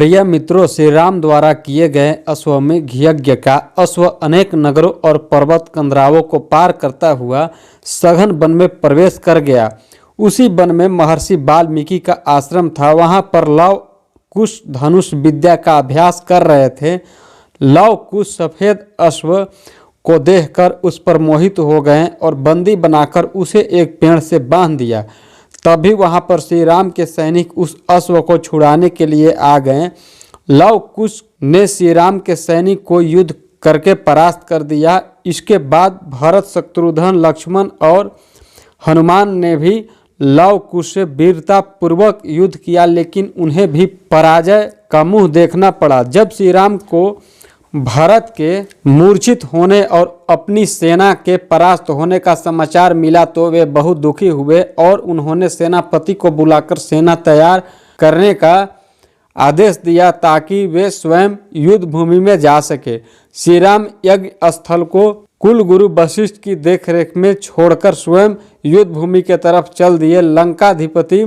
प्रिय मित्रों, श्री राम द्वारा किए गए अश्वमेध यज्ञ का अश्व अनेक नगरों और पर्वत कंदराओं को पार करता हुआ सघन वन में प्रवेश कर गया। उसी वन में महर्षि वाल्मीकि का आश्रम था। वहां पर लव कुश धनुष विद्या का अभ्यास कर रहे थे। लव कुश सफेद अश्व को देखकर उस पर मोहित हो गए और बंदी बनाकर उसे एक पेड़ से बांध दिया। तभी वहां पर श्री राम के सैनिक उस अश्व को छुड़ाने के लिए आ गए। लव कुश ने श्री राम के सैनिक को युद्ध करके परास्त कर दिया। इसके बाद भरत, शत्रुघ्न, लक्ष्मण और हनुमान ने भी लव कुश से वीरता पूर्वक युद्ध किया, लेकिन उन्हें भी पराजय का मुंह देखना पड़ा। जब श्री राम को भरत के मूर्छित होने और अपनी सेना के परास्त होने का समाचार मिला तो वे बहुत दुखी हुए और उन्होंने सेनापति को बुलाकर सेना तैयार करने का आदेश दिया ताकि वे स्वयं युद्ध भूमि में जा सके। श्री राम यज्ञ स्थल को कुल गुरु वशिष्ठ की देखरेख में छोड़कर स्वयं युद्ध भूमि के तरफ चल दिए। लंकाधिपति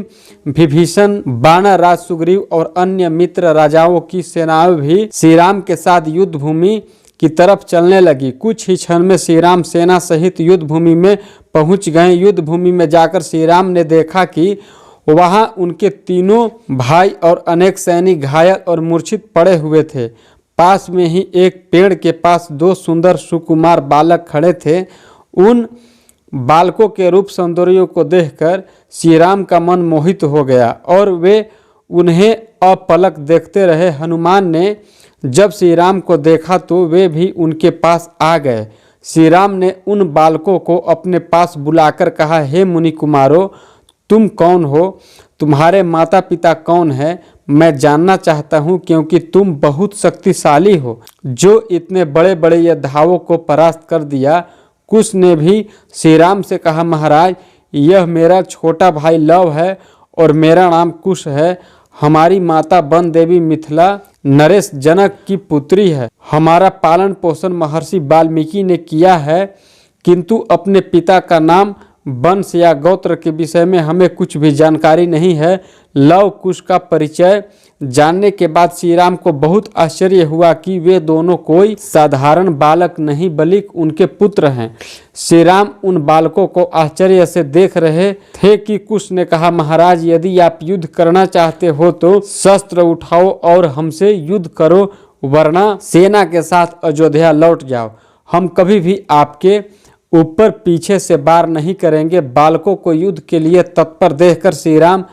विभीषण, वानर राज सुग्रीव और अन्य मित्र राजाओं की सेनाएं भी श्री राम के साथ युद्ध भूमि की तरफ चलने लगी। कुछ ही क्षण में श्री राम सेना सहित युद्ध भूमि में पहुंच गए। युद्ध भूमि में जाकर श्री राम ने देखा कि वहां उनके तीनों भाई और अनेक सैनिक घायल और मूर्छित पड़े हुए थे। पास में ही एक पेड़ के पास दो सुंदर सुकुमार बालक खड़े थे। उन बालकों के रूप सौंदर्य को देखकर श्री राम का मन मोहित हो गया और वे उन्हें अपलक देखते रहे। हनुमान ने जब श्री राम को देखा तो वे भी उनके पास आ गए। श्री राम ने उन बालकों को अपने पास बुलाकर कहा, हे मुनि कुमारों, तुम कौन हो? तुम्हारे माता पिता कौन है? मैं जानना चाहता हूँ, क्योंकि तुम बहुत शक्तिशाली हो जो इतने बड़े बड़े योद्धाओं को परास्त कर दिया। कुश ने भी श्री राम से कहा, महाराज, यह मेरा छोटा भाई लव है और मेरा नाम कुश है। हमारी माता वन देवी मिथिला नरेश जनक की पुत्री है। हमारा पालन पोषण महर्षि वाल्मीकि ने किया है, किंतु अपने पिता का नाम, वंश या गोत्र के विषय में हमें कुछ भी जानकारी नहीं है। लव कुश का परिचय जानने के बाद श्री राम को बहुत आश्चर्य हुआ कि वे दोनों कोई साधारण बालक नहीं बल्कि उनके पुत्र हैं। श्री राम उन बालकों को आश्चर्य से देख रहे थे कि कुश ने कहा, महाराज, यदि आप युद्ध करना चाहते हो तो शस्त्र उठाओ और हमसे युद्ध करो, वरना सेना के साथ अयोध्या लौट जाओ। हम कभी भी आपके ऊपर पीछे से वार नहीं करेंगे। बालकों को युद्ध के लिए तत्पर देखकर श्री राम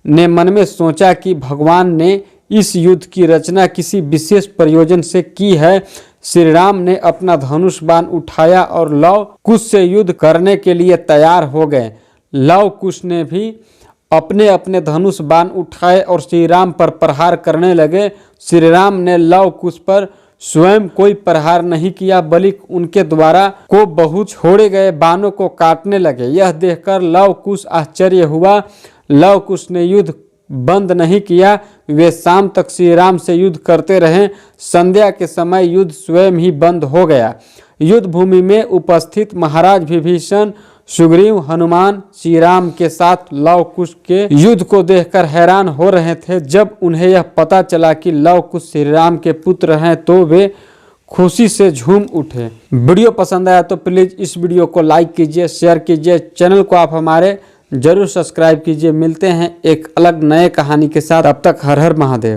ने मन में सोचा कि भगवान ने इस युद्ध की रचना किसी विशेष प्रयोजन से की है। श्री राम ने अपना धनुष बाण उठाया और लव कुश से युद्ध करने के लिए तैयार हो गए। लव कुश ने भी अपने अपने धनुष बाण उठाए और श्री राम पर प्रहार करने लगे। श्री राम ने लव कुश पर स्वयं कोई प्रहार नहीं किया, बल्कि उनके द्वारा को बहुत छोड़े गए बाणों को काटने लगे। यह देखकर लव कुश आश्चर्य हुआ। लव कुश ने युद्ध बंद नहीं किया। वे शाम तक श्री राम से युद्ध करते रहे। संध्या के समय युद्ध स्वयं ही बंद हो गया। युद्ध भूमि में उपस्थित महाराज विभीषण, सुग्रीव, हनुमान श्री राम के साथ लव कुश के युद्ध को देखकर हैरान हो रहे थे। जब उन्हें यह पता चला कि लव कुश श्री राम के पुत्र हैं तो वे खुशी से झूम उठे। वीडियो पसंद आया तो प्लीज इस वीडियो को लाइक कीजिए, शेयर कीजिए। चैनल को आप हमारे जरूर सब्सक्राइब कीजिए। मिलते हैं एक अलग नए कहानी के साथ। तब तक हर हर महादेव।